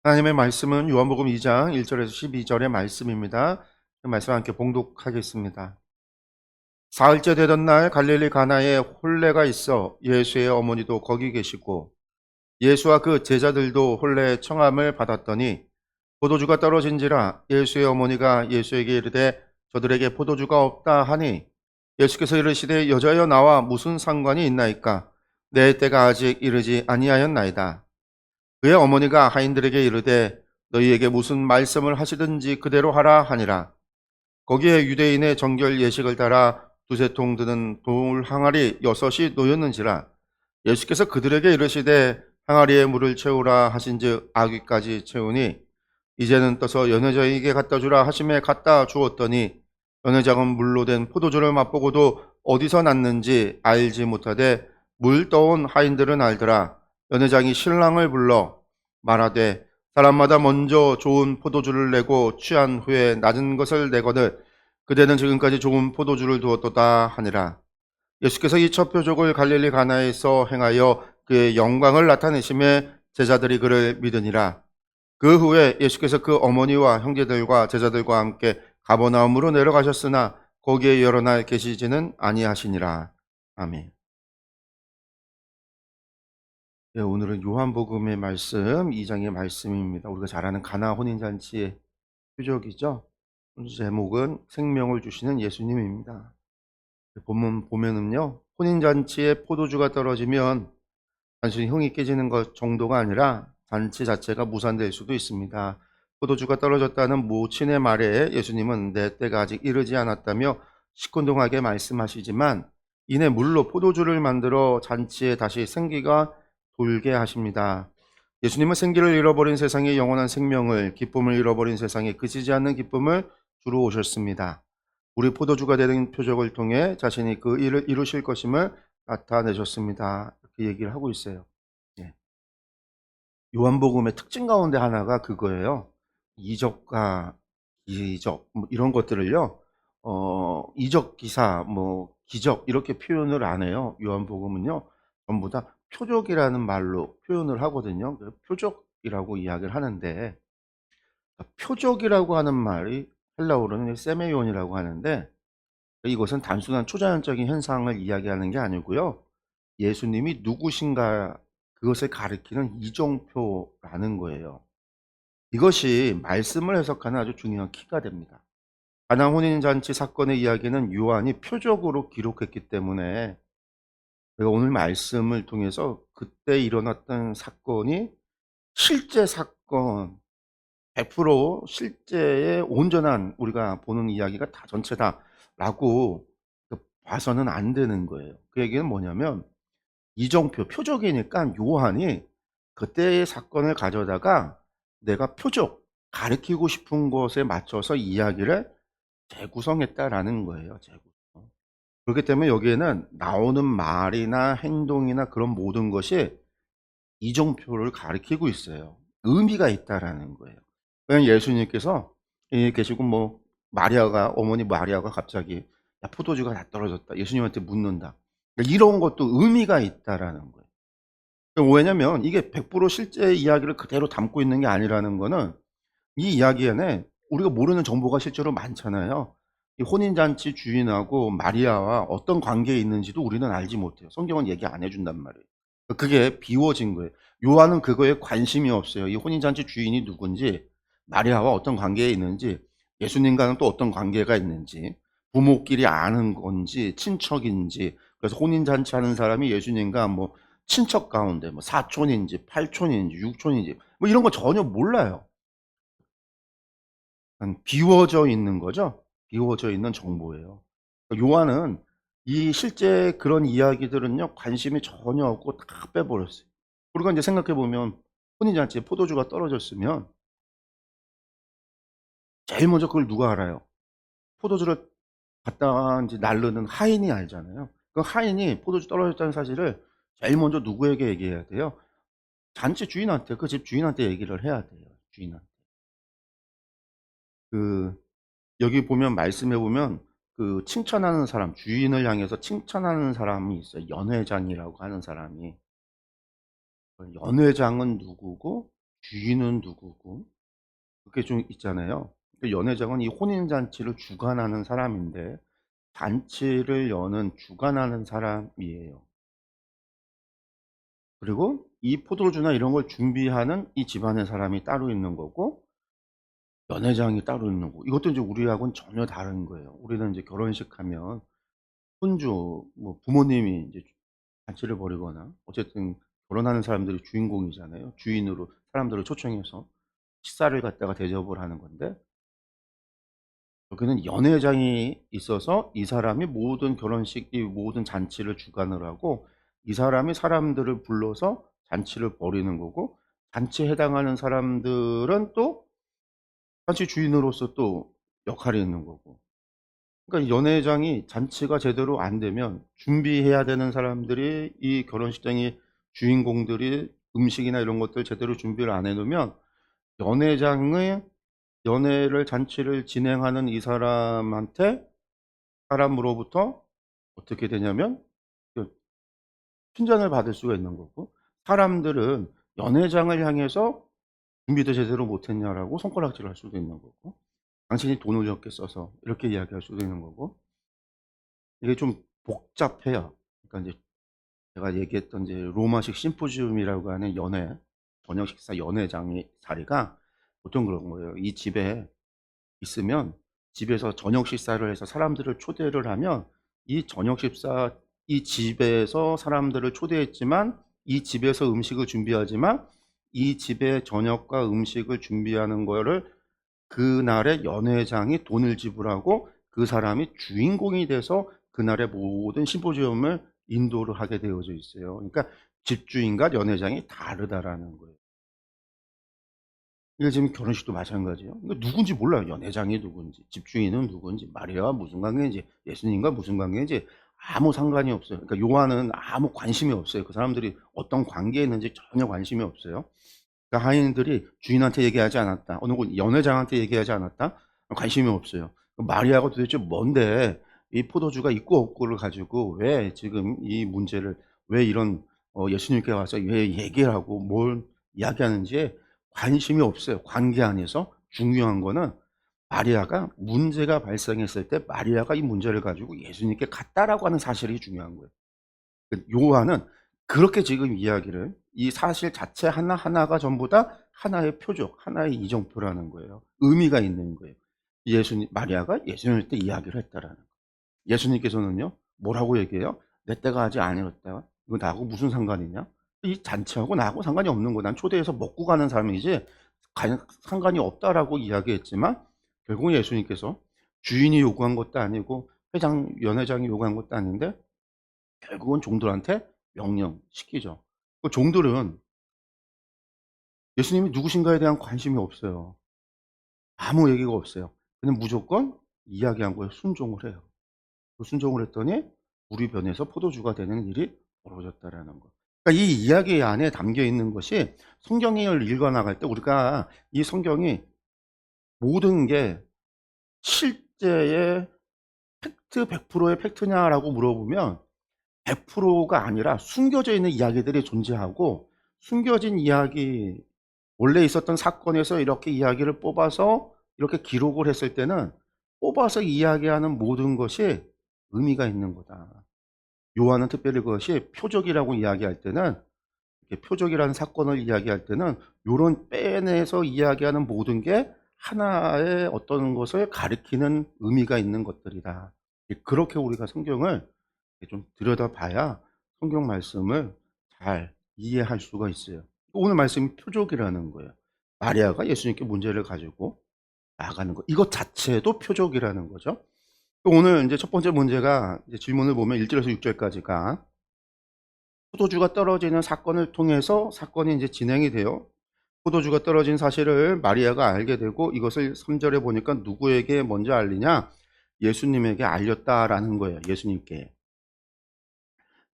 하나님의 말씀은 요한복음 2장 1절에서 12절의 말씀입니다. 그 말씀 함께 봉독하겠습니다. 사흘째 되던 날 갈릴리 가나에 혼례가 있어 예수의 어머니도 거기 계시고 예수와 그 제자들도 혼례의 청함을 받았더니 포도주가 떨어진지라 예수의 어머니가 예수에게 이르되 저들에게 포도주가 없다 하니 예수께서 이르시되 여자여 나와 무슨 상관이 있나이까 내 때가 아직 이르지 아니하였나이다. 그의 어머니가 하인들에게 이르되 너희에게 무슨 말씀을 하시든지 그대로 하라 하니라. 거기에 유대인의 정결 예식을 따라 두세 통 드는 돌 항아리 6이 놓였는지라. 예수께서 그들에게 이르시되 항아리에 물을 채우라 하신즉 아귀까지 채우니 이제는 떠서 연회장에게 갖다 주라 하심에 갖다 주었더니 연회장은 물로 된 포도주를 맛보고도 어디서 났는지 알지 못하되 물 떠온 하인들은 알더라. 연회장이 신랑을 불러 말하되 사람마다 먼저 좋은 포도주를 내고 취한 후에 낮은 것을 내거늘 그대는 지금까지 좋은 포도주를 두었도다 하니라. 예수께서 이 첫 표적을 갈릴리 가나에서 행하여 그의 영광을 나타내심에 제자들이 그를 믿으니라. 그 후에 예수께서 그 어머니와 형제들과 제자들과 함께 가버나움으로 내려가셨으나 거기에 여러 날 계시지는 아니하시니라. 아멘. 네, 오늘은 요한복음의 말씀 2장의 말씀입니다. 우리가 잘 아는 가나 혼인잔치의 표적이죠. 오늘 제목은 생명을 주시는 예수님입니다. 본문 보면은요, 혼인잔치에 포도주가 떨어지면 단순히 형이 깨지는 것 정도가 아니라 잔치 자체가 무산될 수도 있습니다. 포도주가 떨어졌다는 모친의 말에 예수님은 내 때가 아직 이르지 않았다며 시큰둥하게 말씀하시지만 이내 물로 포도주를 만들어 잔치에 다시 생기가 돌게 하십니다. 예수님은 생기를 잃어버린 세상에 영원한 생명을, 기쁨을 잃어버린 세상에 그치지 않는 기쁨을 주러 오셨습니다. 우리 포도주가 되는 표적을 통해 자신이 그 일을 이루실 것임을 나타내셨습니다. 이렇게 얘기를 하고 있어요. 예. 요한복음의 특징 가운데 하나가 그거예요. 이적과 기적 뭐 이런 것들을요. 이적 기사 뭐 기적 이렇게 표현을 안 해요. 요한복음은요. 전부 다 표적이라는 말로 표현을 하거든요. 표적이라고 이야기를 하는데 표적이라고 하는 말이 헬라어로는 세메ion이라고 하는데 이것은 단순한 초자연적인 현상을 이야기하는 게 아니고요. 예수님이 누구신가 그것을 가리키는 이정표라는 거예요. 이것이 말씀을 해석하는 아주 중요한 키가 됩니다. 가나 혼인잔치 사건의 이야기는 요한이 표적으로 기록했기 때문에 제가 오늘 말씀을 통해서 그때 일어났던 사건이 실제 사건 100% 실제의 온전한 우리가 보는 이야기가 다 전체다라고 봐서는 안 되는 거예요. 그 얘기는 뭐냐면 이정표, 표적이니까 요한이 그때의 사건을 가져다가 내가 표적, 가리키고 싶은 것에 맞춰서 이야기를 재구성했다라는 거예요. 재구성. 그렇기 때문에 여기에는 나오는 말이나 행동이나 그런 모든 것이 이정표를 가리키고 있어요. 의미가 있다라는 거예요. 그냥 예수님께서 계시고 뭐 마리아가 어머니 마리아가 갑자기 야 포도주가 다 떨어졌다. 예수님한테 묻는다. 그러니까 이런 것도 의미가 있다라는 거예요. 왜냐면 이게 100% 실제 이야기를 그대로 담고 있는 게 아니라는 거는 이 이야기 안에 우리가 모르는 정보가 실제로 많잖아요. 이 혼인잔치 주인하고 마리아와 어떤 관계에 있는지도 우리는 알지 못해요. 성경은 얘기 안 해준단 말이에요. 그게 비워진 거예요. 요한은 그거에 관심이 없어요. 이 혼인잔치 주인이 누군지, 마리아와 어떤 관계에 있는지, 예수님과는 또 어떤 관계가 있는지, 부모끼리 아는 건지, 친척인지, 그래서 혼인잔치 하는 사람이 예수님과 뭐 친척 가운데 뭐 사촌인지, 팔촌인지, 육촌인지, 뭐 이런 거 전혀 몰라요. 비워져 있는 거죠. 비워져 있는 정보예요. 요한은 이 실제 그런 이야기들은요, 관심이 전혀 없고 다 빼버렸어요. 우리가 이제 생각해 보면 혼인잔치에 포도주가 떨어졌으면 제일 먼저 그걸 누가 알아요? 포도주를 갖다가 이제 나르는 하인이 알잖아요. 그 하인이 포도주 떨어졌다는 사실을 제일 먼저 누구에게 얘기해야 돼요? 잔치 주인한테, 그 집 주인한테 얘기를 해야 돼요. 주인한테. 그 여기 보면 말씀해 보면 그 칭찬하는 사람, 주인을 향해서 칭찬하는 사람이 있어요. 연회장이라고 하는 사람이. 연회장은 누구고 주인은 누구고 그게 좀 있잖아요. 그 연회장은 이 혼인 잔치를 주관하는 사람인데 잔치를 여는 주관하는 사람이에요. 그리고 이 포도주나 이런 걸 준비하는 이 집안의 사람이 따로 있는 거고 연회장이 따로 있는 거고 이것도 이제 우리하고는 전혀 다른 거예요. 우리는 이제 결혼식 하면 혼주 뭐 부모님이 이제 잔치를 벌이거나 어쨌든 결혼하는 사람들이 주인공이잖아요. 주인으로 사람들을 초청해서 식사를 갖다가 대접을 하는 건데 여기는 연회장이 있어서 이 사람이 모든 결혼식 이 모든 잔치를 주관을 하고 이 사람이 사람들을 불러서 잔치를 벌이는 거고 잔치에 해당하는 사람들은 또 잔치 주인으로서 또 역할이 있는 거고 그러니까 연회장이 잔치가 제대로 안 되면 준비해야 되는 사람들이 이 결혼식장의 주인공들이 음식이나 이런 것들 제대로 준비를 안 해 놓으면 연회장의 연회를 잔치를 진행하는 이 사람한테 사람으로부터 어떻게 되냐면 그 핀잔을 받을 수가 있는 거고 사람들은 연회장을 향해서 "준비도 제대로 못 했냐."라고 손가락질을 할 수도 있는 거고 "당신이 돈을 적게 써서." 이렇게 이야기할 수도 있는 거고 이게 좀 복잡해요. 그러니까 인제 제가 얘기했던 이제 로마식 심포지움이라고 하는 연회 저녁 식사 연회장의 자리가 보통 그런 거예요. 이 집에 있으면 집에서 저녁 식사를 해서 사람들을 초대를 하면 이 저녁 식사 이 집에서 사람들을 초대했지만 이 집에서 음식을 준비하지만 이 집에 저녁과 음식을 준비하는 거를 그날의 연회장이 돈을 지불하고 그 사람이 주인공이 돼서 그날의 모든 심포지엄을 인도를 하게 되어져 있어요. 그러니까 집주인과 연회장이 다르다라는 거예요. 이게 지금 결혼식도 마찬가지예요. 이거 누군지 몰라요. 연회장이 누군지, 집주인은 누군지, 마리아와 무슨 관계인지, 예수님과 무슨 관계인지 아무 상관이 없어요. 그러니까 요한은 아무 관심이 없어요. 그 사람들이 어떤 관계에 있는지 전혀 관심이 없어요. 그러니까 하인들이 주인한테 얘기하지 않았다. 어느 곳 연회장한테 얘기하지 않았다. 관심이 없어요. 마리아가 도대체 뭔데 이 포도주가 있고 없고를 가지고 왜 지금 이 문제를 왜 이런 예수님께 와서 왜 얘기를 하고 뭘 이야기하는지에 관심이 없어요. 관계 안에서 중요한 거는 마리아가 문제가 발생했을 때 마리아가 이 문제를 가지고 예수님께 갔다라고 하는 사실이 중요한 거예요. 요한은 그렇게 지금 이야기를 이 사실 자체 하나하나가 전부 다 하나의 표적, 하나의 이정표라는 거예요. 의미가 있는 거예요. 예수님 마리아가 예수님한테 이야기를 했다라는 거예요. 예수님께서는요. 뭐라고 얘기해요? "내 때가 아직 아니었다. 이거 나하고 무슨 상관이냐? 이 잔치하고 나하고 상관이 없는 거야. 난 초대해서 먹고 가는 사람이지 상관이 없다."라고 이야기했지만 결국 예수님께서 주인이 요구한 것도 아니고 연회장이 요구한 것도 아닌데 결국은 종들한테 명령시키죠. 그 종들은 예수님이 누구신가에 대한 관심이 없어요. 아무 얘기가 없어요. 그냥 무조건 이야기한 거에 순종을 해요. 그 순종을 했더니 물이 변해서 포도주가 되는 일이 벌어졌다라는 거. 그러니까 이 이야기 안에 담겨 있는 것이 성경을 읽어 나갈 때 우리가 이 성경이 모든 게 실제의 팩트 100%의 팩트냐라고 물어보면 100%가 아니라 숨겨져 있는 이야기들이 존재하고 숨겨진 이야기 원래 있었던 사건에서 이렇게 이야기를 뽑아서 이렇게 기록을 했을 때는 뽑아서 이야기하는 모든 것이 의미가 있는 거다. 요한은 특별히 그것이 표적이라고 이야기할 때는 이렇게 표적이라는 사건을 이야기할 때는 요런 빼내서 이야기하는 모든 게 하나의 어떤 것을 가리키는 의미가 있는 것들이다. 그렇게 우리가 성경을 좀 들여다봐야 성경 말씀을 잘 이해할 수가 있어요. 오늘 말씀이 표적이라는 거예요. 마리아가 예수님께 문제를 가지고 나가는 거. 이것 자체도 표적이라는 거죠. 오늘 이제 첫 번째 문제가 이제 질문을 보면 1 절에서 6 절까지가 포도주가 떨어지는 사건을 통해서 사건이 이제 진행이 돼요. 포도주가 떨어진 사실을 마리아가 알게 되고 이것을 3 절에 보니까 누구에게 먼저 알리냐? 예수님에게 알렸다라는 거예요. 예수님께.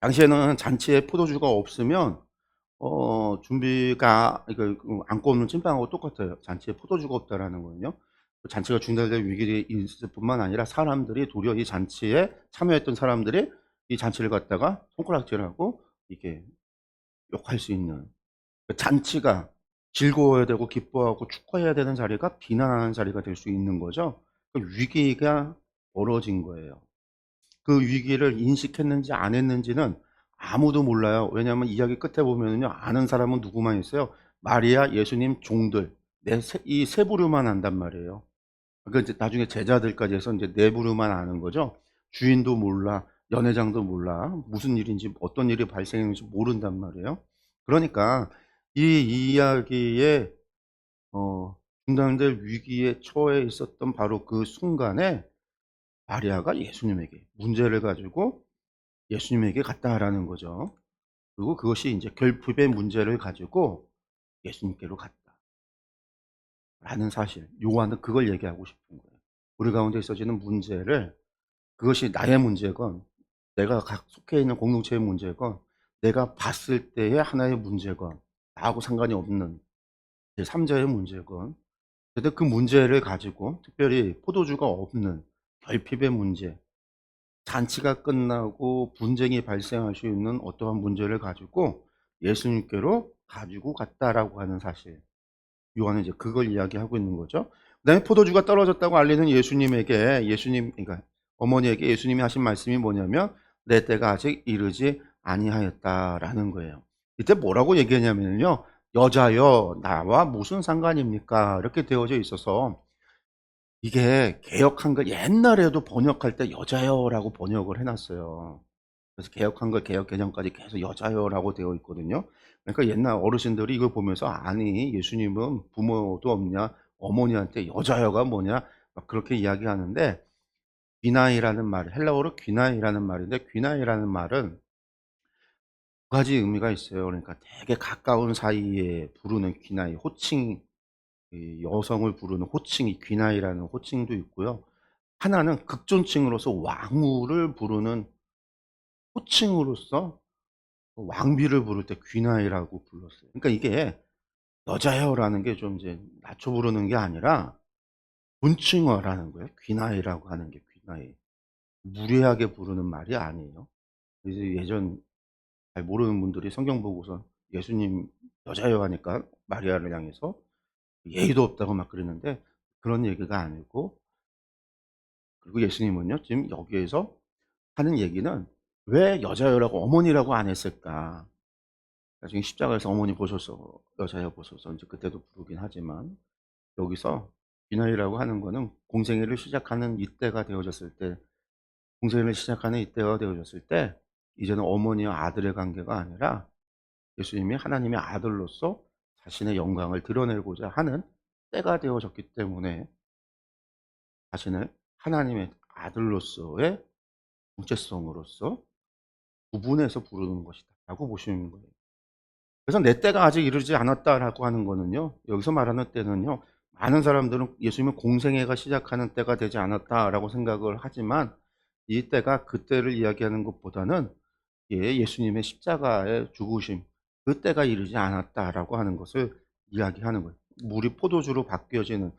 당시에는 잔치에 포도주가 없으면 준비가 이거 안고 없는 찐빵하고 똑같아요. 잔치에 포도주가 없다라는 거는요. 잔치가 중단될 위기에 있을 뿐만 아니라 사람들이 도리어 이 잔치에 참여했던 사람들이 이 잔치를 갖다가 손가락질하고 이게 욕할 수 있는, 그 잔치가 즐거워야 되고 기뻐하고 축하해야 되는 자리가 비난하는 자리가 될 수 있는 거죠. 그 위기가 벌어진 거예요. 그 위기를 인식했는지 안 했는지는 아무도 몰라요. 왜냐하면 이야기 끝에 보면은요, 아는 사람은 누구만 있어요? 마리아, 예수님, 종들, 이 세 부류만 안단 말이에요. 그러니까 이제 나중에 제자들까지 해서 이제 네 부류만 아는 거죠. 주인도 몰라, 연회장도 몰라, 무슨 일인지 어떤 일이 발생했는지 모른단 말이에요. 그러니까 이 이야기에 중단될 위기에 처해 있었던 바로 그 순간에 마리아가 예수님에게 문제를 가지고 예수님에게 갔다라는 거죠. 그리고 그것이 인제 결핍의 문제를 가지고 예수님께로 갔다라는 사실. 요한은 그걸 얘기하고 싶은 거예요. 우리 가운데 있어지는 문제를, 그것이 나의 문제건 내가 속해 있는 공동체의 문제건 내가 봤을 때의 하나의 문제건 나하고 상관이 없는 제 3 자의 문제건, 근데 그 문제를 가지고 특별히 포도주가 없는 결핍의 문제, 잔치가 끝나고 분쟁이 발생할 수 있는 어떠한 문제를 가지고 예수님께로 가지고 갔다라고 하는 사실. 요한은 이제 그걸 이야기하고 있는 거죠. 그다음에 포도주가 떨어졌다고 알리는 예수님에게, 그러니까 어머니에게 예수님이 하신 말씀이 뭐냐면 "내 때가 아직 이르지 아니하였다."라는 거예요. 이때 뭐라고 얘기하냐면요. "여자여 나와 무슨 상관입니까?" 이렇게 되어져 있어서, 이게 개역 한글 옛날에도 번역할 때 "여자여"라고 번역을 해 놨어요. 그래서 개역 한글 개역 개정까지 계속 "여자여"라고 되어 있거든요. 그러니까 옛날 어르신들이 이걸 보면서 "아니 예수님은 부모도 없냐? 어머니한테 여자여가 뭐냐?" 막 그렇게 이야기하는데, 귀나이라는 말, 헬라어로 귀나이라는 말인데, 귀나이라는 말은 두 가지 의미가 있어요. 그러니까 되게 가까운 사이에 부르는 귀나이, 호칭, 이 여성을 부르는 호칭이 귀나이라는 호칭도 있고요. 하나는 극존칭으로서 왕후를 부르는 호칭으로서 왕비를 부를 때 귀나이라고 불렀어요. 그러니까 이게 여자여라는 게 좀 이제 낮춰 부르는 게 아니라 존칭어라는 거예요. 귀나이라고 하는 게 귀나이. 무례하게 부르는 말이 아니에요. 이제 예전 잘 모르는 분들이 성경 보고서 예수님 여자여 하니까 마리아를 향해서 예의도 없다고 막 그러는데, 그런 얘기가 아니고, 그리고 예수님은요 지금 여기에서 하는 얘기는 왜 여자여라고 어머니라고 안 했을까? 나중에 십자가에서 어머니 보소서, 여자여 보소서 인제 그때도 부르긴 하지만, 여기서 비나이라고 하는 거는 공생애를 시작하는 이때가 되어졌을 때, 공생애를 시작하는 이때가 되어졌을 때 이제는 어머니와 아들의 관계가 아니라 예수님이 하나님의 아들로서 자신의 영광을 드러내고자 하는 때가 되어졌기 때문에, 자신을 하나님의 아들로서의 정체성으로서 구분해서 부르는 것이다라고 보시는 거예요. 그래서 "내 때가 아직 이르지 않았다."라고 하는 거는요, 여기서 말하는 때는요, 많은 사람들은 예수님은 공생애가 시작하는 때가 되지 않았다라고 생각을 하지만, 이 때가 그 때를 이야기하는 것보다는 예수님의 십자가의 죽으심, 그 때가 이르지 않았다라고 하는 것을 이야기하는 거예요. 물이 포도주로 바뀌어지는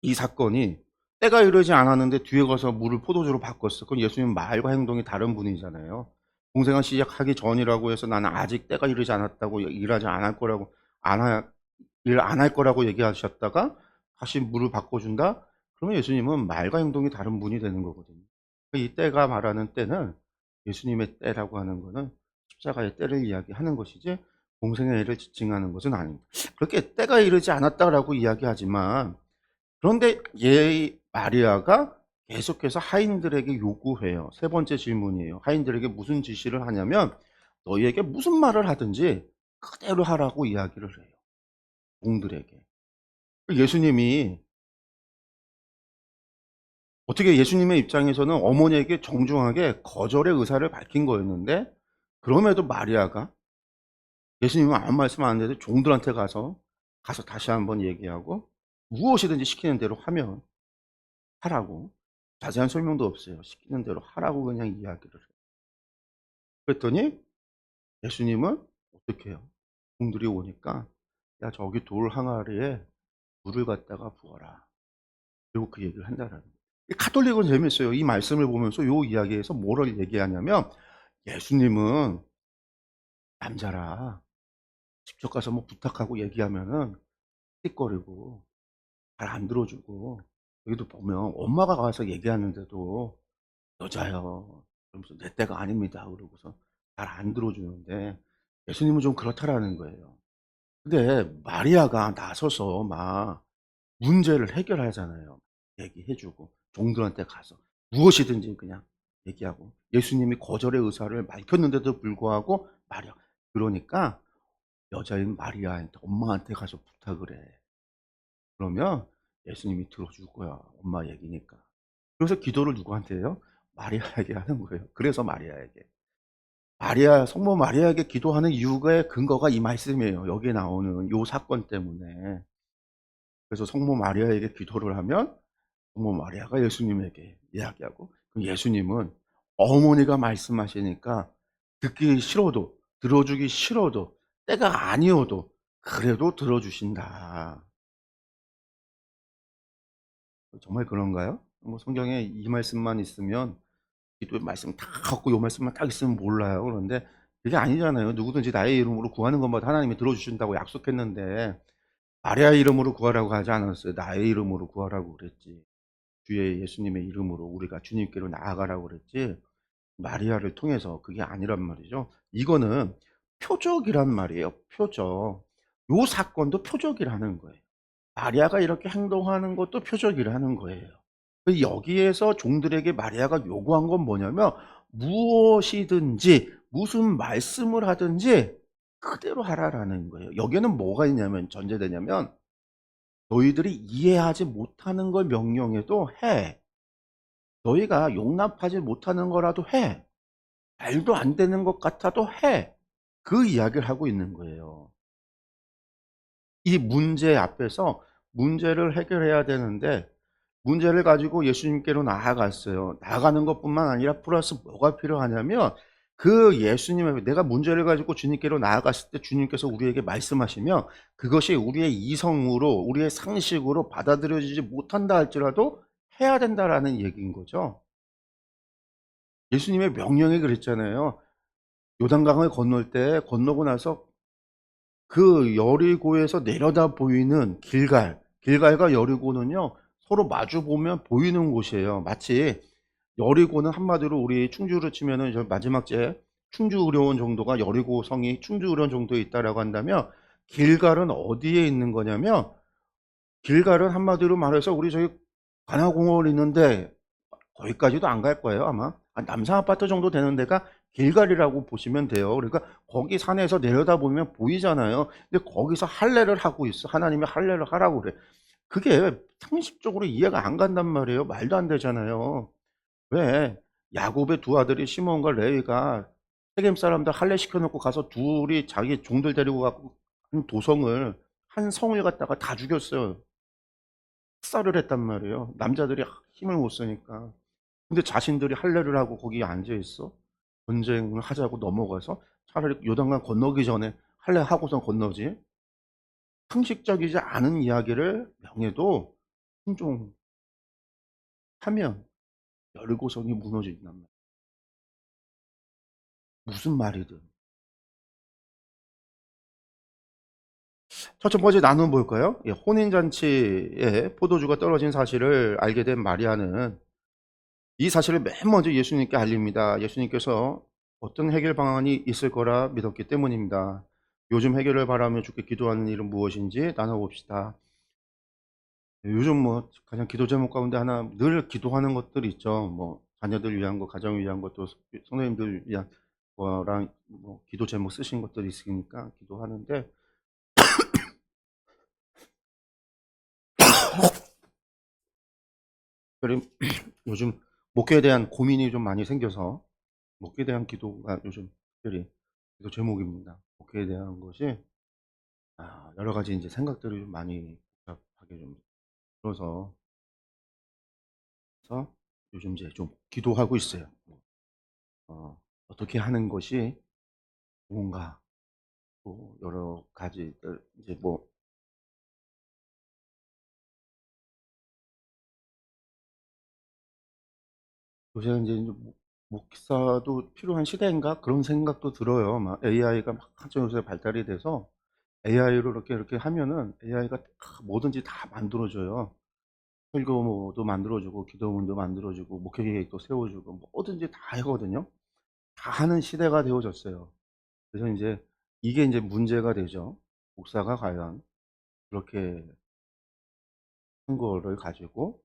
이 사건이 때가 이르지 않았는데 뒤에 가서 물을 포도주로 바꿨어. 그럼 예수님은 말과 행동이 다른 분이잖아요. 공생을 시작하기 전이라고 해서 나는 아직 때가 이르지 않았다고, 일하지 않을 거라고, 안 할 일 안 할 거라고 얘기하셨다가 다시 물을 바꿔 준다? 그러면 예수님은 말과 행동이 다른 분이 되는 거거든요. 이 때가 말하는 때는 예수님의 때라고 하는 거는 십자가의 때를 이야기하는 것이지 공생의 애를 지칭하는 것은 아닙니다. 그렇게 때가 이르지 않았다라고 이야기하지만, 그런데 마리아가 계속해서 하인들에게 요구해요. 세 번째 질문이에요. 하인들에게 무슨 지시를 하냐면 "너희에게 무슨 말을 하든지 그대로 하라."고 이야기를 해요, 종들에게. 예수님이 어떻게, 예수님의 입장에서는 어머니에게 정중하게 거절의 의사를 밝힌 거였는데, 그럼에도 마리아가 예수님은 아무 말씀 안 했는데 종들한테 가서 다시 한번 얘기하고 무엇이든지 시키는 대로 하라고, 자세한 설명도 없어요. 시키는 대로 하라고 그냥 이야기를 해요. 그랬더니 예수님은 어떻게 해요? 종들이 오니까 "야 저기 돌 항아리에 물을 갖다가 부어라." 그리고 그 얘기를 한다라는 거예요. 이 가톨릭은 재밌어요. 이 말씀을 보면서 요 이야기에서 뭐를 얘기하냐면 예수님은 남자라 직접 가서 뭐 부탁하고 얘기하면은 틱거리고 잘 안 들어주고, 여기도 보면 엄마가 가서 얘기하는데도 "여자요." 그러면서 "내 때가 아닙니다." 그러고서 잘 안 들어주는데, 예수님은 좀 그렇다라는 거예요. 근데 마리아가 나서서 막 문제를 해결하잖아요. 얘기해 주고 종들한테 가서 무엇이든지 그냥 얘기하고, 예수님이 거절의 의사를 밝혔는데도 불구하고 마리아, 그러니까 여자인 마리아한테 엄마한테 가서 부탁을 해. 그러면 예수님이 들어줄 거야. 엄마 얘기니까. 그래서 기도를 누구한테 해요? 마리아에게 하는 거예요. 그래서 마리아에게. 마리아, 성모 마리아에게 기도하는 이유의 근거가 이 말씀이에요. 여기에 나오는 요 사건 때문에. 그래서 성모 마리아에게 기도를 하면 성모 마리아가 예수님에게 이야기하고, 그럼 예수님은 어머니가 말씀하시니까 듣기 싫어도, 들어주기 싫어도, 때가 아니어도 그래도 들어주신다. 정말 그런가요? 뭐 성경에 이 말씀만 있으면, 기도의 말씀 다 갖고 요 말씀만 딱 있으면 몰라요. 그런데 그게 아니잖아요. 누구든지 나의 이름으로 구하는 것마다 하나님이 들어주신다고 약속했는데, 마리아 이름으로 구하라고 하지 않았어요. 나의 이름으로 구하라고 그랬지. 주의 예수님의 이름으로 우리가 주님께로 나아가라고 그랬지, 마리아를 통해서 그게 아니란 말이죠. 이거는 표적이란 말이에요. 표적. 요 사건도 표적이라는 거예요. 마리아가 이렇게 행동하는 것도 표적이라는 거예요. 여기에서 종들에게 마리아가 요구한 건 뭐냐면 무엇이든지 무슨 말씀을 하든지 그대로 하라라는 거예요. 여기에는 뭐가 있냐면, 전제되냐면 너희들이 이해하지 못하는 걸 명령해도 해. 너희가 용납하지 못하는 거라도 해. 말도 안 되는 것 같아도 해. 그 이야기를 하고 있는 거예요. 이 문제 앞에서 문제를 해결해야 되는데, 문제를 가지고 예수님께로 나아갔어요. 나아가는 것뿐만 아니라 플러스 뭐가 필요하냐면, 그 예수님의, 내가 문제를 가지고 주님께로 나아갔을 때 주님께서 우리에게 말씀하시면 그것이 우리의 이성으로, 우리의 상식으로 받아들여지지 못한다 할지라도 해야 된다라는 얘기인 거죠. 예수님의 명령이 그랬잖아요. 요단강을 건널 때 건너고 나서 그 여리고에서 내려다 보이는 길갈과 여리고는요, 서로 마주 보면 보이는 곳이에요. 마치 여리고는 한마디로 우리 충주로 치면은 저 마지막 제 충주의료원 정도가, 여리고 성이 충주의료원 정도에 있다라고 한다면, 길갈은 어디에 있는 거냐면, 길갈은 한마디로 말해서 우리 저기 관아공원 있는데 거기까지도 안 갈 거예요, 아마. 남산 아파트 정도 되는 데가 길갈이라고 보시면 돼요. 그러니까 거기 산에서 내려다보면 보이잖아요. 근데 거기서 할례를 하고 있어. 하나님이 할례를 하라고 그래. 그게 상식적으로 이해가 안 간단 말이에요. 말도 안 되잖아요. 왜 야곱의 두 아들이 시몬과 레위가 세겜 사람들 할례시켜 놓고 가서 둘이 자기 종들 데리고 가고 한 도성을, 한 성을 갖다가 다 죽였어요. 학살을 했단 말이에요. 남자들이 힘을 못 쓰니까. 근데 자신들이 할례를 하고 거기에 앉아 있어? 전쟁을 하자고 넘어가서 차라리 요단강 건너기 전에 할례하고선 건너지. 상식적이지 않은 이야기를 명해도 순종하면 열고성이 무너진단 말이야. 무슨 말이든. 첫 번째 나눔은 뭘까요? 예, 혼인잔치에 포도주가 떨어진 사실을 알게 된 마리아는 이 사실을 맨 먼저 예수님께 알립니다. 예수님께서 어떤 해결 방안이 있을 거라 믿었기 때문입니다. 요즘 해결을 바라며 주께 기도하는 일은 무엇인지 나눠봅시다. 요즘 뭐 가장 기도 제목 가운데 하나, 늘 기도하는 것들이 있죠. 뭐 자녀들 위한 거, 가정을 위한 것도, 성도님들 위한 거랑 뭐 기도 제목 쓰신 것들이 있으니까 기도하는데, 특별히 요즘 목회에 대한 고민이 좀 많이 생겨서 목회에 대한 기도가 요즘 특별히 기도 제목입니다. 목회에 대한 것이 여러 가지 이제 생각들이 좀 많이 복잡하게 좀 들어서, 그래서 요즘 이제 좀 기도하고 있어요. 어떻게 하는 것이 좋은가? 또 여러 가지들 이제 뭐 요새 인제 목사도 필요한 시대인가 그런 생각도 들어요. 막 AI가 막 한참 요새 발달이 돼서 AI로 이렇게 하면은 AI가 다 뭐든지 다 만들어 줘요. 설교도 만들어 주고 기도문도 만들어 주고 목회 계획도 세워 주고 뭐든지 다 하거든요. 다 하는 시대가 되어졌어요. 그래서 인제 이게 인제 문제가 되죠. 목사가 과연 그렇게 한 거를 가지고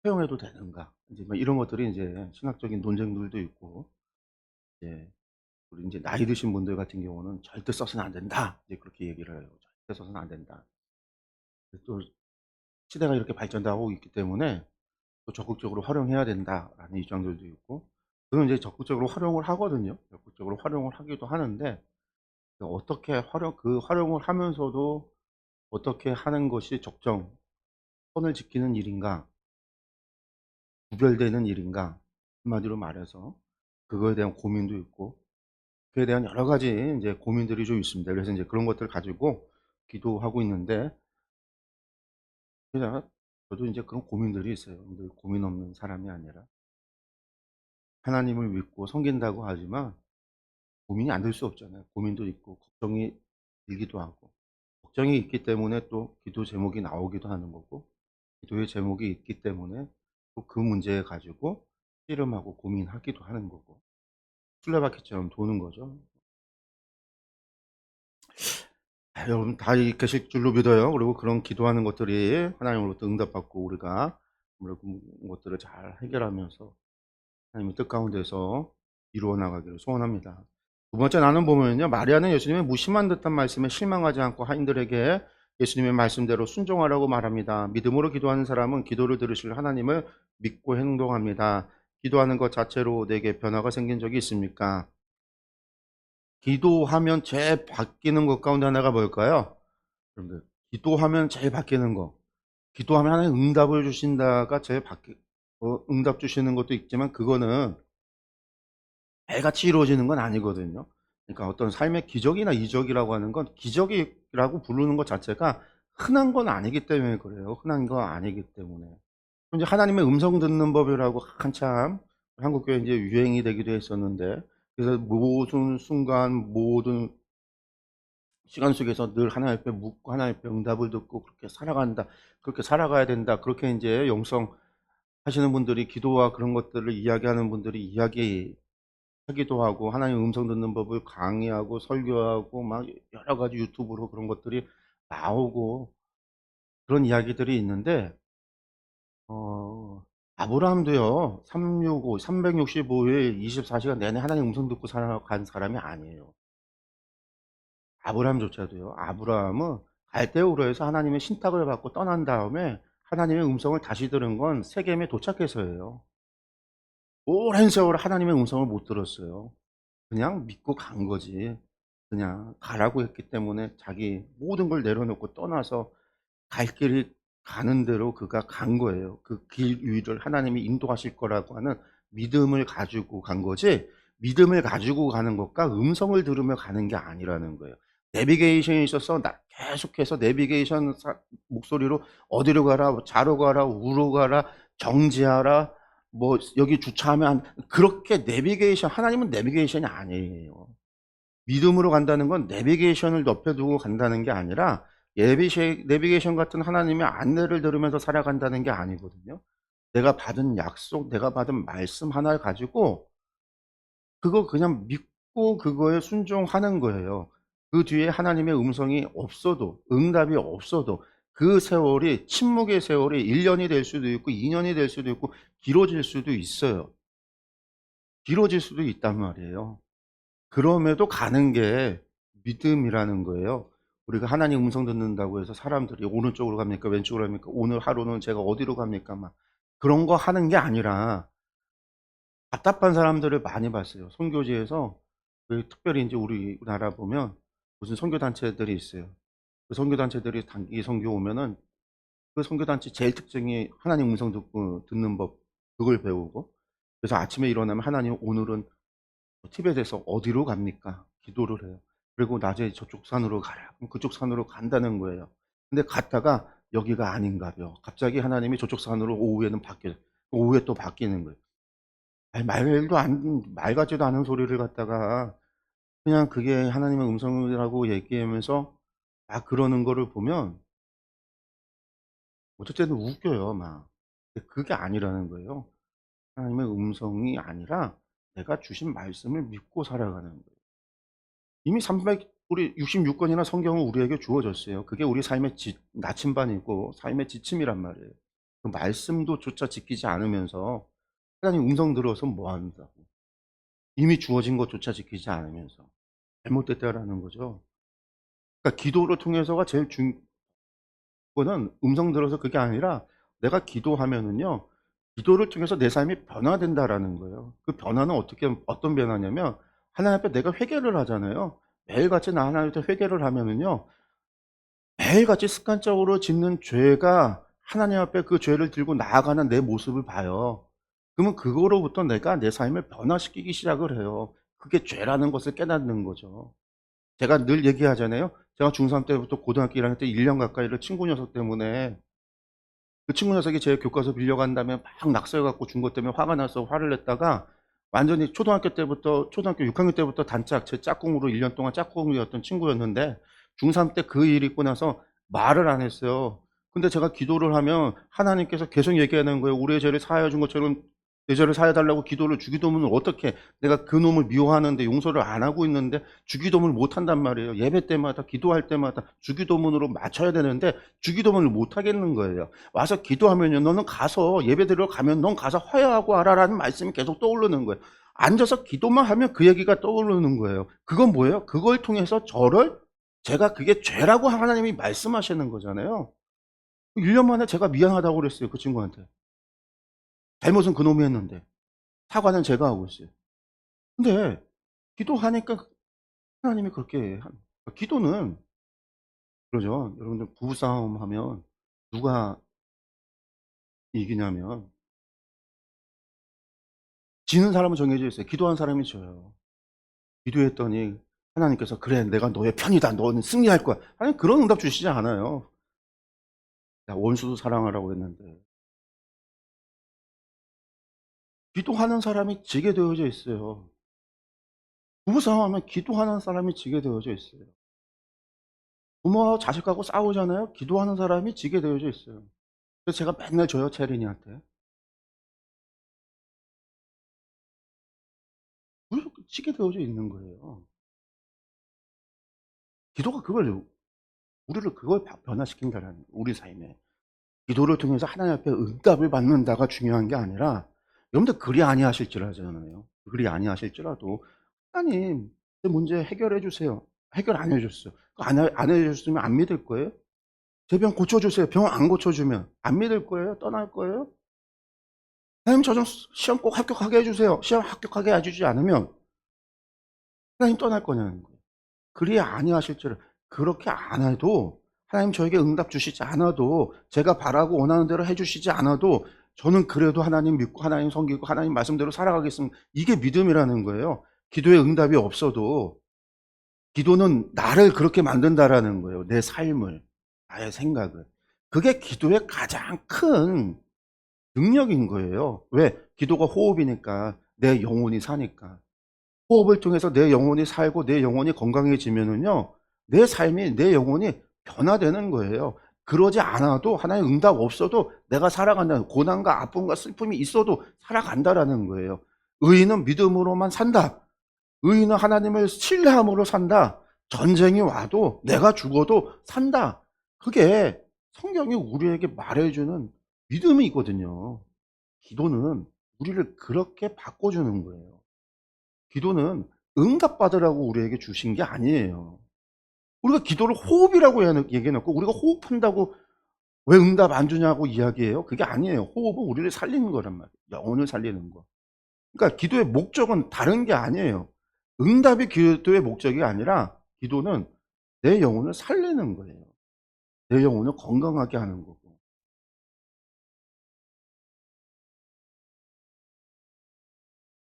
사용해도 되는가. 인제 뭐 이런 것들이 인제 신학적인 논쟁들도 있고 이제 우리 인제 나이 드신 분들 같은 경우는 "절대 써서는 안 된다." 이제 그렇게 얘기를 해요. "절대 써서는 안 된다." 또 시대가 이렇게 발전하고 있기 때문에 또 "적극적으로 활용해야 된다."라는 입장들도 있고 저는 이제 적극적으로 활용을 하거든요. 적극적으로 활용을 하기도 하는데 어떻게 활용을 하면서도 어떻게 하는 것이 적정 선을 지키는 일인가, 구별되는 일인가 한마디로 말해서 그거에 대한 고민도 있고 그에 대한 여러 가지 인제 고민들이 좀 있습니다. 그래서 인제 그런 것들을 가지고 기도하고 있는데 그냥 저도 인제 그런 고민들이 있어요. 늘 고민 없는 사람이 아니라 하나님을 믿고 섬긴다고 하지만 고민이 안 될 수 없잖아요. 고민도 있고 걱정이 들기도 하고 걱정이 있기 때문에 또 기도 제목이 나오기도 하는 거고 기도의 제목이 있기 때문에 또 그 문제 가지고 씨름하고 고민하기도 하는 거고 술래바퀴처럼 도는 거죠. 여러분 다 계실 줄로 믿어요. 그리고 그런 기도하는 것들이 하나님으로부터 응답받고 우리가 그런 것들을 잘 해결하면서 하나님의 뜻 가운데서 이루어 나가기를 소원합니다. 두 번째 나눔 보면요. 마리아는 예수님의 무심한 듯한 말씀에 실망하지 않고 하인들에게 예수님의 말씀대로 순종하라고 말합니다. 믿음으로 기도하는 사람은 기도를 들으실 하나님을 믿고 행동합니다. 기도하는 것 자체로 내게 변화가 생긴 적이 있습니까? 기도하면 제일 바뀌는 것 가운데 하나가 뭘까요? 여러분들 기도하면 제일 바뀌는 거. 기도하면 하나님 응답을 주신다가 제일 응답 주시는 것도 있지만 그거는 매일같이 이루어지는 건 아니거든요. 그러니까 어떤 삶의 기적이나 이적이라고 하는 건 기적이라고 부르는 것 자체가 흔한 건 아니기 때문에 그래요. 흔한 거 아니기 때문에. 이제 하나님의 음성 듣는 법이라고 한참 한국 교회에 이제 유행이 되기도 했었는데 그래서 모든 순간 모든 시간 속에서 늘 하나님 앞에 묻고 하나님 앞에 응답을 듣고 그렇게 살아간다. 그렇게 살아가야 된다. 그렇게 인제 영성하시는 분들이 기도와 그런 것들을 이야기하는 분들이 이야기하기도 하고 하나님 음성 듣는 법을 강의하고 설교하고 막 여러 가지 유튜브로 그런 것들이 나오고 그런 이야기들이 있는데 어 아브라함도요. 365일 24 시간 내내 하나님 음성 듣고 살아간 사람이 아니에요. 아브라함조차도요. 아브라함은 갈대우르에서 하나님의 신탁을 받고 떠난 다음에 하나님의 음성을 다시 들은 건 세겜에 도착해서예요. 오랜 세월 하나님의 음성을 못 들었어요. 그냥 믿고 간 거지. 그냥 가라고 했기 때문에 자기 모든 걸 내려놓고 떠나서 갈 길이 가는 대로 그가 간 거예요. 그 길 위를 하나님이 인도하실 거라고 하는 믿음을 가지고 간 거지 믿음을 가지고 가는 것과 음성을 들으며 가는 게 아니라는 거예요. 내비게이션이 있어서 계속해서 내비게이션 목소리로 어디로 가라, 뭐 좌로 가라, 우로 가라, 정지하라, 뭐 여기 주차하면 그렇게 내비게이션 하나님은 내비게이션이 아니에요. 믿음으로 간다는 건 내비게이션을 옆에 두고 간다는 게 아니라 내비게이션 같은 하나님의 안내를 들으면서 살아간다는 게 아니거든요. 내가 받은 약속, 내가 받은 말씀 하나를 가지고 그거 그냥 믿고 그거에 순종하는 거예요. 그 뒤에 하나님의 음성이 없어도 응답이 없어도 그 세월이 침묵의 세월이 1 년이 될 수도 있고 2 년이 될 수도 있고 길어질 수도 있어요. 길어질 수도 있단 말이에요. 그럼에도 가는 게 믿음이라는 거예요. 우리가 하나님 음성 듣는다고 해서 사람들이 오른쪽으로 갑니까? 왼쪽으로 갑니까? 오늘 하루는 제가 어디로 갑니까? 막 그런 거 하는 게 아니라 답답한 사람들을 많이 봤어요. 선교지에서 특별히 인제 우리나라 보면 무슨 선교 단체들이 있어요. 그 선교 단체들이 단기 선교 오면은 그 선교 단체 제일 특징이 하나님 음성 듣는 법 그걸 배우고 그래서 아침에 일어나면 "하나님 오늘은 티벳에서 어디로 갑니까?" 기도를 해요. 그리고 낮에 "저쪽 산으로 가라." 그럼 그쪽 산으로 간다는 거예요. 근데 갔다가 여기가 아닌가 벼. 갑자기 하나님이 저쪽 산으로 오후에는 바뀌어요. 오후에 또 바뀌는 거예요. 아이 말 같지도 않은 소리를 갖다가 그냥 그게 하나님의 음성이라고 얘기하면서 막 그러는 거를 보면 어떨 때는 웃겨요 막. 근데 그게 아니라는 거예요. 하나님의 음성이 아니라 내가 주신 말씀을 믿고 살아가는 거예요. 이미 300 우리 66 권이나 성경은 우리에게 주어졌어요. 그게 우리 삶의 나침반이고 삶의 지침이란 말이에요. 그 말씀도 조차 지키지 않으면서 하나님 음성 들어서 뭐 한다고. 이미 주어진 것조차 지키지 않으면서 잘못됐다라는 거죠. 그러니까 기도를 통해서가 제일 그거는 음성 들어서 그게 아니라 내가 기도하면은요. 기도를 통해서 내 삶이 변화된다라는 거예요. 그 변화는 어떤 변화냐면 하나님 앞에 내가 회개를 하잖아요. 매일같이 나 하나님 앞에 회개를 하면은요. 매일같이 습관적으로 짓는 죄가 하나님 앞에 그 죄를 들고 나아가는 내 모습을 봐요. 그러면 그거로부터 내가 내 삶을 변화시키기 시작을 해요. 그게 죄라는 것을 깨닫는 거죠. 제가 늘 얘기하잖아요. 제가 중3 때부터 고등학교 1학년 때 1년 가까이를 친구 녀석 때문에 그 친구 녀석이 제 교과서 빌려간 다음에 막 낙서해 갖고 준 것 때문에 화가 나서 화를 냈다가 완전히 초등학교 6 학년 때부터 단짝 제 짝꿍으로 1년 동안 짝꿍이었던 친구였는데 중3 때 그 일 있고 나서 말을 안 했어요. 근데 제가 기도를 하면 하나님께서 계속 얘기하는 거예요. "우리의 죄를 사하여 준 것처럼 내 죄를 사하여 달라고 기도를 주기도문을 어떻게 해. 내가 그놈을 미워하는데 용서를 안 하고 있는데 주기도문을 못 한단 말이에요. 예배 때마다 기도할 때마다 주기도문으로 맞춰야 되는데 주기도문을 못 하겠는 거예요. 와서 기도하면요. "너는 가서 예배드리러 가면 넌 가서 화해하고 와라."라는 말씀이 계속 떠오르는 거예요. 앉아서 기도만 하면 그 얘기가 떠오르는 거예요. 그건 뭐예요? 그걸 통해서 제가 그게 죄라고 하나님이 말씀하시는 거잖아요. 1년 만에 제가 미안하다고 그랬어요, 그 친구한테. 잘못은 그놈이 했는데 사과는 제가 하고 있어요. 근데 기도하니까 하나님이 그렇게 기도는 그러죠. 여러분들 부부싸움 하면 누가 이기냐면 지는 사람은 정해져 있어요. 기도한 사람이 져요. 기도했더니 하나님께서 "그래 내가 너의 편이다. 너는 승리할 거야." 하나님 그런 응답 주시지 않아요. 야 원수도 사랑하라고 했는데. 기도하는 사람이 지게 되어져 있어요. 부부싸움하면 기도하는 사람이 지게 되어져 있어요. 부모하고 자식하고 싸우잖아요. 기도하는 사람이 지게 되어져 있어요. 그래서 제가 맨날 져요, 채린이한테. 무조건 지게 되어져 있는 거예요. 기도가 우리를 그걸 변화시킨다라는 거예요, 우리 삶에. 기도를 통해서 하나님 앞에 응답을 받는다가 중요한 게 아니라 여러분들 그리 아니하실지라잖아요. 그리 아니하실지라도 "하나님 제 문제 해결해 주세요." 해결 안 해 줬어요. 안 해 줬으면 안 믿을 거예요? "제 병 고쳐 주세요." 병 안 고쳐 주면 안 믿을 거예요? 떠날 거예요? "하나님 저 좀 시험 꼭 합격하게 해 주세요." 시험 합격하게 해 주지 않으면 하나님 떠날 거냐는 거예요. 그리 아니하실지라 그렇게 안 해도 하나님 저에게 응답 주시지 않아도 제가 바라고 원하는 대로 해 주시지 않아도 저는 그래도 하나님 믿고 하나님 섬기고 하나님 말씀대로 살아가겠습니다. 이게 믿음이라는 거예요. 기도에 응답이 없어도 기도는 나를 그렇게 만든다라는 거예요. 내 삶을, 나의 생각을. 그게 기도의 가장 큰 능력인 거예요. 왜? 기도가 호흡이니까 내 영혼이 사니까. 호흡을 통해서 내 영혼이 살고 내 영혼이 건강해지면은요. 내 영혼이 변화되는 거예요. 그러지 않아도 하나의 응답 없어도 내가 살아간다는 고난과 아픔과 슬픔이 있어도 살아간다라는 거예요. 의인은 믿음으로만 산다. 의인은 하나님을 신뢰함으로 산다. 전쟁이 와도 내가 죽어도 산다. 그게 성경이 우리에게 말해주는 믿음이거든요. 기도는 우리를 그렇게 바꿔주는 거예요. 기도는 응답받으라고 우리에게 주신 게 아니에요. 우리가 기도를 호흡이라고 얘기해 놓고 우리가 호흡한다고 왜 응답 안 주냐고 이야기해요? 그게 아니에요. 호흡은 우리를 살리는 거란 말이에요. 영혼을 살리는 거. 그러니까 기도의 목적은 다른 게 아니에요. 응답이 기도의 목적이 아니라 기도는 내 영혼을 살리는 거예요. 내 영혼을 건강하게 하는 거고.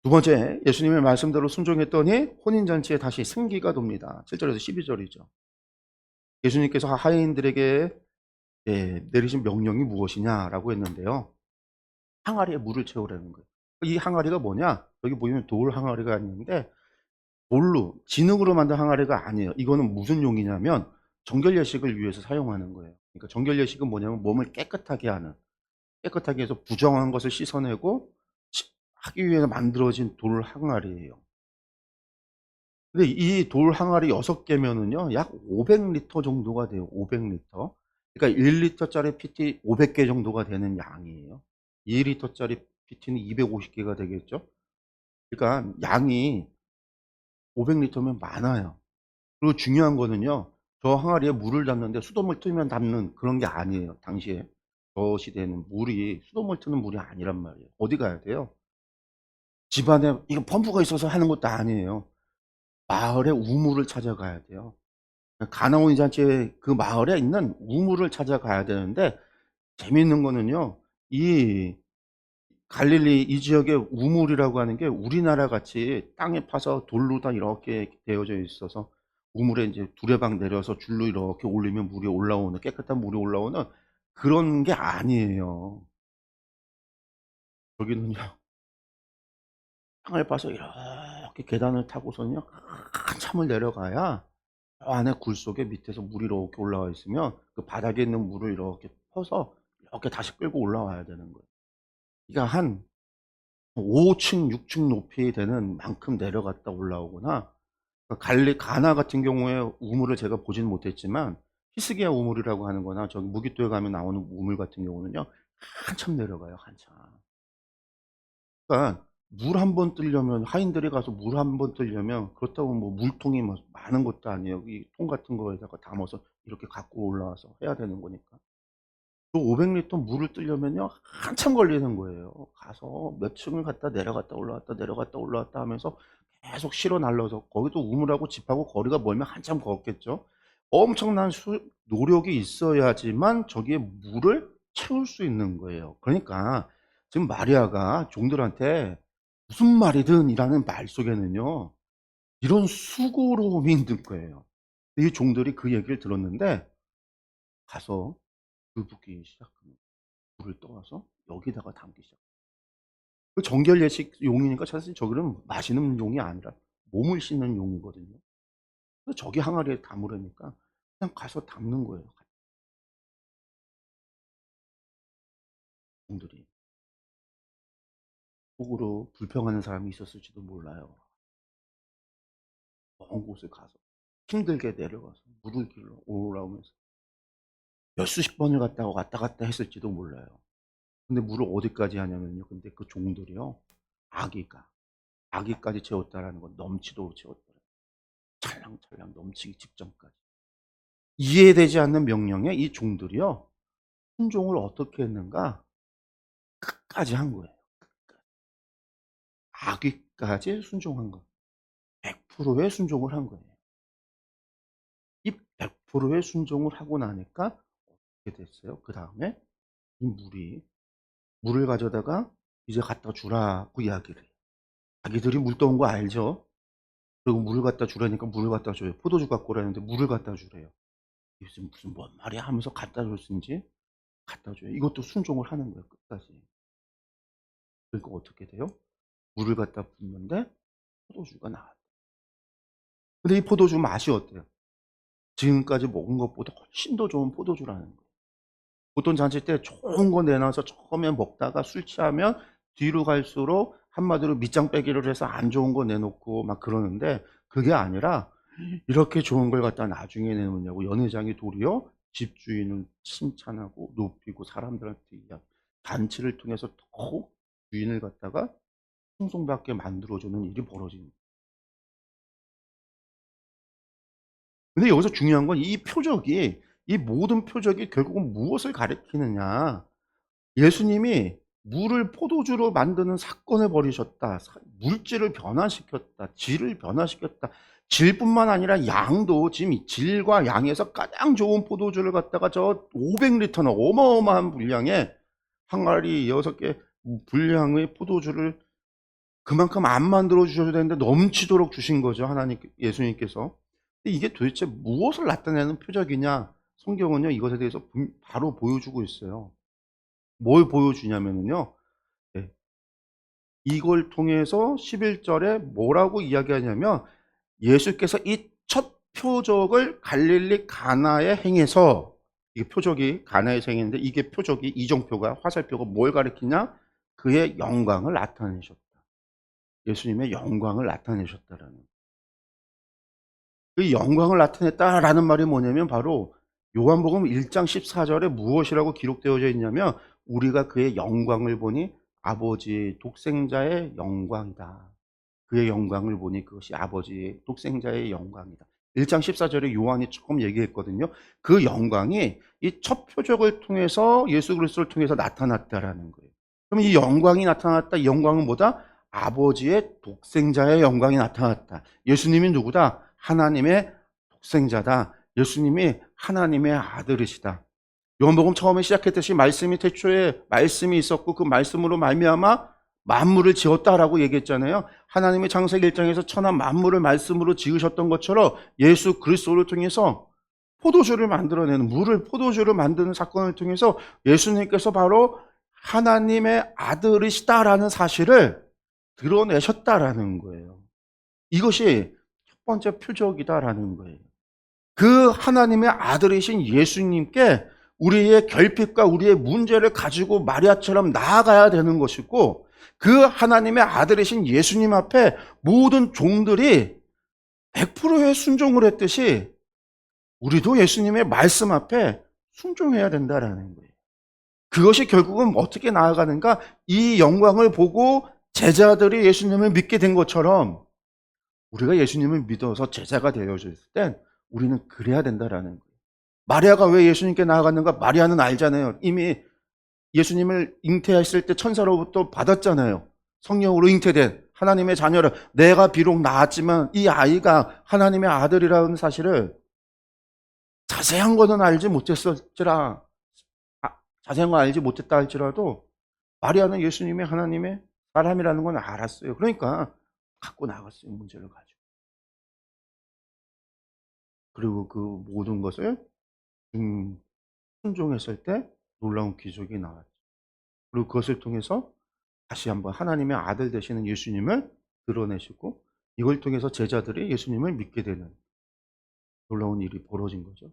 두 번째, 예수님의 말씀대로 순종했더니 혼인잔치에 다시 생기가 돕니다. 7절에서 12절이죠. 예수님께서 하인들에게 내리신 명령이 무엇이냐라고 했는데요. 항아리에 물을 채우라는 거예요. 이 항아리가 뭐냐? 여기 보이면 돌 항아리가 있는데 돌로 진흙으로 만든 항아리가 아니에요. 이거는 무슨 용이냐면 정결 예식을 위해서 사용하는 거예요. 그러니까 정결 예식은 뭐냐면 몸을 깨끗하게 하는, 깨끗하게 해서 부정한 것을 씻어내고 하기 위해서 만들어진 돌 항아리예요. 근데 이 돌 항아리 6개면은요 약 500리터 정도가 돼요. 500리터. 그러니까 1리터짜리 PT 500개 정도가 되는 양이에요. 2리터짜리 PT는 250개가 되겠죠. 그러니까 양이 500리터면 많아요. 그리고 중요한 거는요, 저 항아리에 물을 담는데 수돗물 틀면 담는 그런 게 아니에요. 당시에 저 시대에는 물이 수돗물 트는 물이 아니란 말이에요. 어디 가야 돼요? 집안에 이거 펌프가 있어서 하는 것도 아니에요. 마을에 우물을 찾아가야 돼요. 가나온 잔치에 그 마을에 있는 우물을 찾아가야 되는데, 재미있는 거는요, 이 갈릴리 이 지역의 우물이라고 하는 게 우리나라 같이 땅에 파서 돌로 다 이렇게 되어져 있어서 우물에 이제 두레박 내려서 줄로 이렇게 올리면 물이 올라오는, 깨끗한 물이 올라오는 그런 게 아니에요. 여기는요, 땅을 파서 이렇게 계단을 타고서는요, 한참을 내려가야 저 안에 굴 속에 밑에서 물이 이렇게 올라와 있으면 그 바닥에 있는 물을 이렇게 퍼서 이렇게 다시 끌고 올라와야 되는 거예요. 그러니까 한 5층, 6층 높이 되는 만큼 내려갔다 올라오거나, 가나 같은 경우에 우물을 제가 보지는 못했지만 히스기야 우물이라고 하는 거나 저기 무기토에 가면 나오는 우물 같은 경우는요 한참 내려가요. 한참. 그러니까 물 한 번 뜨려면, 하인들이 가서 물 한 번 뜨려면 그렇다고 뭐 물통이 뭐 많은 것도 아니에요. 이 통 같은 거에다가 담아서 이렇게 갖고 올라와서 해야 되는 거니까. 그 500리터 물을 뜨려면요 한참 걸리는 거예요. 가서 몇 층을 갔다 내려갔다 올라왔다 내려갔다 올라왔다 하면서 계속 실어 날라서, 거기도 우물하고 집하고 거리가 멀면 한참 걷겠죠. 엄청난 노력이 있어야지만 저기에 물을 채울 수 있는 거예요. 그러니까 지금 마리아가 종들한테 무슨 말이든 이라는 말 속에는요 이런 수고로움이 있는 거예요. 이 종들이 그 얘기를 들었는데 가서 르붓기 시작합니다. 물을 떠와서 여기다가 담기 시작. 그 정결 예식 용이니까 사실 저기는 마시는 용이 아니라 몸을 씻는 용이거든요. 그래서 저기 항아리에 담으라니까 그냥 가서 담는 거예요. 종들이 속으로 불평하는 사람이 있었을지도 몰라요. 먼 곳에 가서 힘들게 내려가서 물을 길러 올라오면서 몇 수십 번을 갔다가 왔다 갔다 했을지도 몰라요. 근데 물을 어디까지 하냐면요. 근데 그 종들이요. 아기가 아기까지 채웠다라는 건 넘치도록 채웠다. 찰랑찰랑 넘치기 직전까지. 이해되지 않는 명령에 이 종들이요. 순종을 어떻게 했는가? 끝까지 한 거예요. 아기까지 순종한 거. 100%의 순종을 한 거예요. 이 100%의 순종을 하고 나니까 어떻게 됐어요? 그 다음에 이 물을 가져다가 이제 갖다 주라고 이야기를 해요. 자기들이 물 떠온 거 알죠? 그리고 물을 갖다 주라니까 물을 갖다 줘요. 포도주 갖고 오라는데 물을 갖다 주래요. 이게 무슨 뭔 말이야 하면서 갖다 줬는지 갖다 줘요. 이것도 순종을 하는 거예요. 끝까지. 그러니까 어떻게 돼요? 물을 갖다 붓는데 포도주가 나왔다. 근데 이 포도주 맛이 어때요? 지금까지 먹은 것보다 훨씬 더 좋은 포도주라는 거예요. 보통 잔치 때 좋은 거 내놔서 처음에 먹다가 술 취하면 뒤로 갈수록 한마디로 밑장 빼기를 해서 안 좋은 거 내놓고 막 그러는데, 그게 아니라 이렇게 좋은 걸 갖다 나중에 내놓냐고 연회장이 도리어 집주인을 칭찬하고 높이고 사람들한테 잔치를 통해서 더욱 주인을 갖다가 칭송받게 만들어주는 일이 벌어집니다. 근데 여기서 중요한 건 이 표적이, 이 모든 표적이 결국은 무엇을 가리키느냐. 예수님이 물을 포도주로 만드는 사건을 벌이셨다. 물질을 변화시켰다. 질을 변화시켰다. 질뿐만 아니라 양도 지금 이 질과 양에서 가장 좋은 포도주를 갖다가 저 500리터나 어마어마한 분량의 항아리 6개 분량의 포도주를 그만큼 안 만들어 주셔도 되는데 넘치도록 주신 거죠. 하나님, 예수님께서. 근데 이게 도대체 무엇을 나타내는 표적이냐? 성경은요, 이것에 대해서 바로 보여주고 있어요. 뭘 보여주냐면요. 네, 이걸 통해서 11절에 뭐라고 이야기하냐면, 예수께서 이 첫 표적을 갈릴리 가나에 행해서, 이게 표적이 가나에서 행했는데, 이게 표적이, 이정표가, 화살표가 뭘 가리키냐? 그의 영광을 나타내셨다. 예수님의 영광을 나타내셨다라는. 그 영광을 나타냈다라는 말이 뭐냐면 바로 요한복음 1장 14절에 무엇이라고 기록되어져 있냐면, 우리가 그의 영광을 보니 아버지의 독생자의 영광이다. 그의 영광을 보니 그것이 아버지의 독생자의 영광이다. 1장 14절에 요한이 조금 얘기했거든요. 그 영광이 이 첫 표적을 통해서, 예수 그리스도를 통해서 나타났다라는 거예요. 그럼 이 영광이 나타났다. 이 영광은 뭐다? 아버지의 독생자의 영광이 나타났다. 예수님이 누구다? 하나님의 독생자다. 예수님이 하나님의 아들이시다. 요한복음 처음에 시작했듯이 말씀이 태초에 말씀이 있었고 그 말씀으로 말미암아 만물을 지었다라고 얘기했잖아요. 하나님의 창세기 1장에서 천하 만물을 말씀으로 지으셨던 것처럼 예수 그리스도를 통해서 포도주를 만들어내는, 물을 포도주를 만드는 사건을 통해서 예수님께서 바로 하나님의 아들이시다라는 사실을 드러내셨다라는 거예요. 이것이 첫 번째 표적이다라는 거예요. 그 하나님의 아들이신 예수님께 우리의 결핍과 우리의 문제를 가지고 마리아처럼 나아가야 되는 것이고, 그 하나님의 아들이신 예수님 앞에 모든 종들이 100%의 순종을 했듯이 우리도 예수님의 말씀 앞에 순종해야 된다라는 거예요. 그것이 결국은 어떻게 나아가는가? 이 영광을 보고 제자들이 예수님을 믿게 된 것처럼 우리가 예수님을 믿어서 제자가 되어졌을 땐 우리는 그래야 된다라는 거예요. 마리아가 왜 예수님께 나아갔는가? 마리아는 알잖아요. 이미 예수님을 잉태했을 때 천사로부터 받았잖아요. 성령으로 잉태된 하나님의 자녀를. 내가 비록 낳았지만 이 아이가 하나님의 아들이라는 사실을 자세한 거는 알지 못했을지라, 자세한 거 알지 못했다 할지라도 마리아는 예수님이 하나님의 사람이라는 건 알았어요. 그러니까 갖고 나갔어요, 문제를 가지고. 그리고 그 모든 것을 순종했을 때 놀라운 기적이 나왔죠. 그리고 그것을 통해서 다시 한번 하나님의 아들 되시는 예수님을 드러내시고, 이걸 통해서 제자들이 예수님을 믿게 되는 놀라운 일이 벌어진 거죠.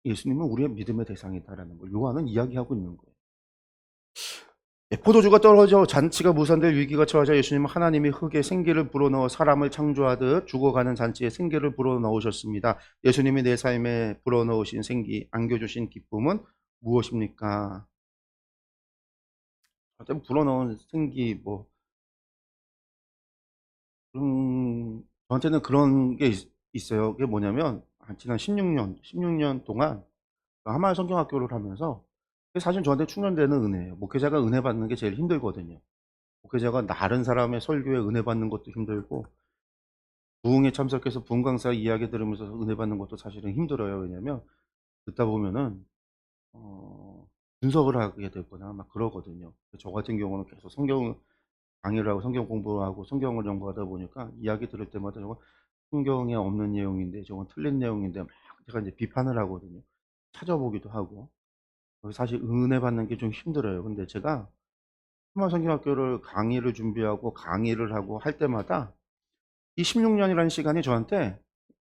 예수님은 우리의 믿음의 대상이다라는 걸 요한은 이야기하고 있는 거예요. 포도주가 떨어져 잔치가 무산될 위기가 처하자 예수님은 하나님이 흙에 생기를 불어넣어 사람을 창조하듯 죽어가는 잔치에 생기를 불어넣으셨습니다. 예수님이 내 삶에 불어넣으신 생기, 안겨주신 기쁨은 무엇입니까? 불어넣은 생기, 저한테는 그런 게 있어요. 그게 뭐냐면, 지난 16년 동안 하마야 성경학교를 하면서, 사실 저한테 충전되는 은혜예요. 목회자가 은혜 받는 게 제일 힘들거든요. 목회자가 다른 사람의 설교에 은혜 받는 것도 힘들고, 부흥에 참석해서 부흥 강사 이야기 들으면서 은혜 받는 것도 사실은 힘들어요. 왜냐면 듣다 보면은 분석을 하게 되거나 막 그러거든요. 저 같은 경우는 계속 성경 강의를 하고 성경 공부를 하고 성경을 연구하다 보니까 이야기 들을 때마다 저거 성경에 없는 내용인데 저건 틀린 내용인데 막 제가 이제 비판을 하거든요. 찾아보기도 하고. 사실 은혜 받는 게 좀 힘들어요. 근데 제가 한마성경학교를 강의를 준비하고 강의를 하고 할 때마다 이 16년이라는 시간이 저한테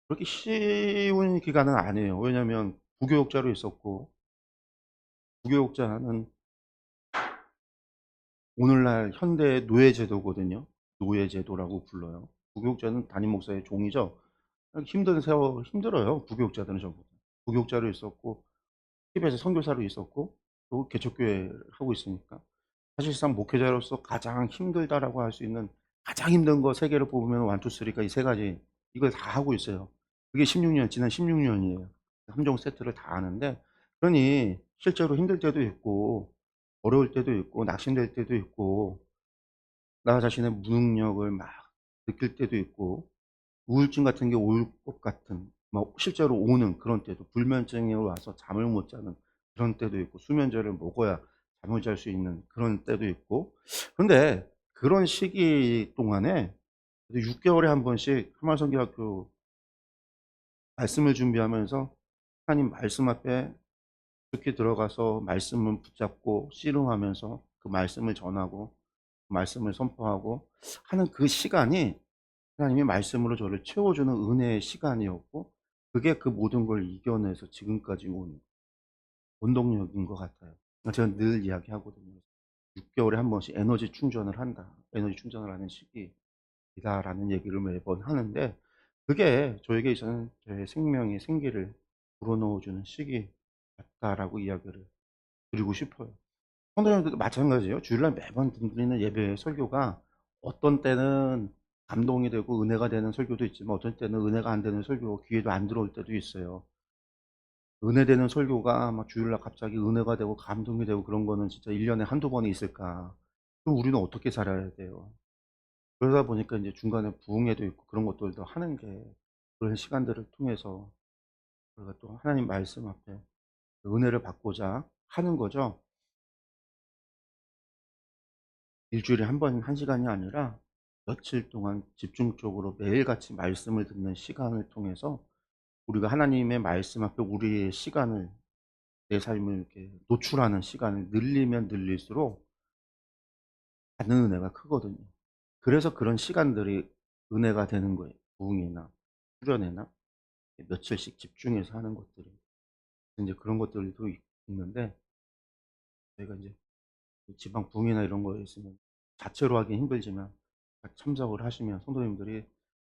그렇게 쉬운 기간은 아니에요. 왜냐하면 부교육자로 있었고, 부교육자는 오늘날 현대의 노예제도거든요. 노예제도라고 불러요. 부교육자는 담임 목사의 종이죠. 힘들어요. 부교육자들은 전부. 부교육자로 있었고, TV에서 선교사로 있었고, 또 개척교회를 하고 있으니까. 사실상 목회자로서 가장 힘들다라고 할 수 있는 가장 힘든 거 세 개를 뽑으면 1, 2, 3가 이 세 가지, 이걸 다 하고 있어요. 그게 16년, 지난 16년이에요. 3종 세트를 다 하는데, 그러니 실제로 힘들 때도 있고 어려울 때도 있고 낙심될 때도 있고 나 자신의 무능력을 막 느낄 때도 있고 우울증 같은 게 올 것 같은, 막 실제로 오는 그런 때도, 불면증이 와서 잠을 못 자는 그런 때도 있고 수면제를 먹어야 잠을 잘 수 있는 그런 때도 있고. 그런데 그런 시기 동안에 6개월에 한 번씩 한마성교학교 말씀을 준비하면서 하나님 말씀 앞에 깊이 들어가서 말씀을 붙잡고 씨름하면서 그 말씀을 전하고 그 말씀을 선포하고 하는 그 시간이 하나님의 말씀으로 저를 채워주는 은혜의 시간이었고, 그게 그 모든 걸 이겨내서 지금까지 온 원동력인 것 같아요. 제가 늘 이야기하거든요. 6개월에 한 번씩 에너지 충전을 한다. 에너지 충전을 하는 시기이다라는 얘기를 매번 하는데, 그게 저에게 있어서는 제 생명의 생기를 불어넣어주는 시기 같다라고 이야기를 드리고 싶어요. 성도님들도 마찬가지예요. 주일날 매번 드리는 예배 설교가 어떤 때는 감동이 되고 은혜가 되는 설교도 있지만, 어떤 때는 은혜가 안 되는 설교, 귀에도 안 들어올 때도 있어요. 은혜 되는 설교가 막 주일날 갑자기 은혜가 되고 감동이 되고 그런 거는 진짜 1 년에 한두 번이 있을까? 그럼 우리는 어떻게 살아야 돼요? 그러다 보니까 인제 중간에 부흥회도 있고 그런 것들도 하는 게, 그런 시간들을 통해서 우리가 또 하나님 말씀 앞에 은혜를 받고자 하는 거죠. 일주일에 한 번 1 시간이 아니라 며칠 동안 집중적으로 매일같이 말씀을 듣는 시간을 통해서 우리가 하나님의 말씀 앞에 우리의 시간을, 내 삶을 이렇게 노출하는 시간을 늘리면 늘릴수록 받는 은혜가 크거든요. 그래서 그런 시간들이 은혜가 되는 거예요. 부흥이나 수련회나 며칠씩 집중해서 하는 것들이. 인제 그런 것들도 있는데, 저희가 인제 지방 부흥회나 이런 거에 있으면 자체로 하기는 힘들지만 같이 참석을 하시면, 성도님들이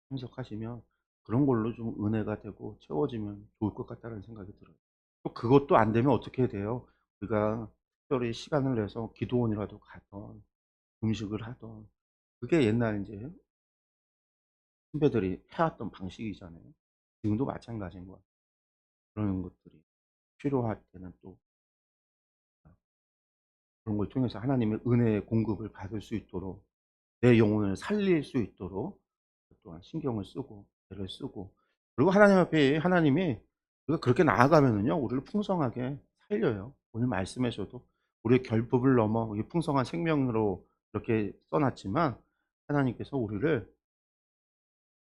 참석하시면 그런 걸로 좀 은혜가 되고 채워지면 좋을 것 같다는 생각이 들어요. 또 그것도 안 되면 어떻게 돼요? 우리가 특별히 시간을 내서 기도원이라도 가든 음식을 하든, 그게 옛날 인제 선배들이 해왔던 방식이잖아요. 지금도 마찬가지인 것 같아요. 그런 것들이 필요할 때는 또 그런 걸 통해서 하나님의 은혜의 공급을 받을 수 있도록, 내 영혼을 살릴 수 있도록 또한 신경을 쓰고 애를 쓰고, 그리고 하나님 앞에 하나님이 우리가 그렇게 나아가면은요 우리를 풍성하게 살려요. 오늘 말씀에서도 우리의 결핍을 넘어 이 풍성한 생명으로 이렇게 써 놨지만, 하나님께서 우리를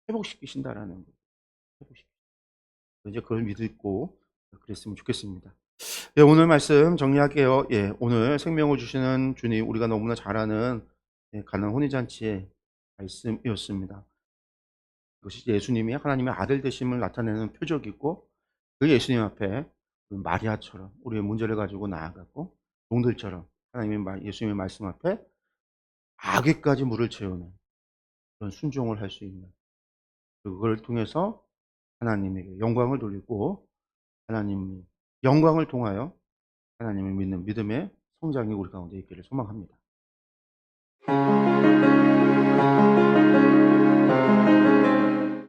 회복시키신다라는 거예요. 회복시키 이제 그걸 믿고 그랬으면 좋겠습니다. 예, 오늘 말씀 정리할게요. 예, 오늘 생명을 주시는 주님, 우리가 너무나 잘 아는 가나안 혼인잔치의 말씀이었습니다. 그것이 예수님이 하나님의 아들 되심을 나타내는 표적이고, 그 예수님 앞에 그 마리아처럼 우리의 문제를 가지고 나아가고, 종들처럼 하나님의 예수님의 말씀 앞에 아귀까지 물을 채우는 그런 순종을 할 수 있는, 그걸 통해서 하나님에게 영광을 돌리고, 하나님 영광을 통하여 하나님을 믿는 믿음의 성장이 우리 가운데 있기를 소망합니다.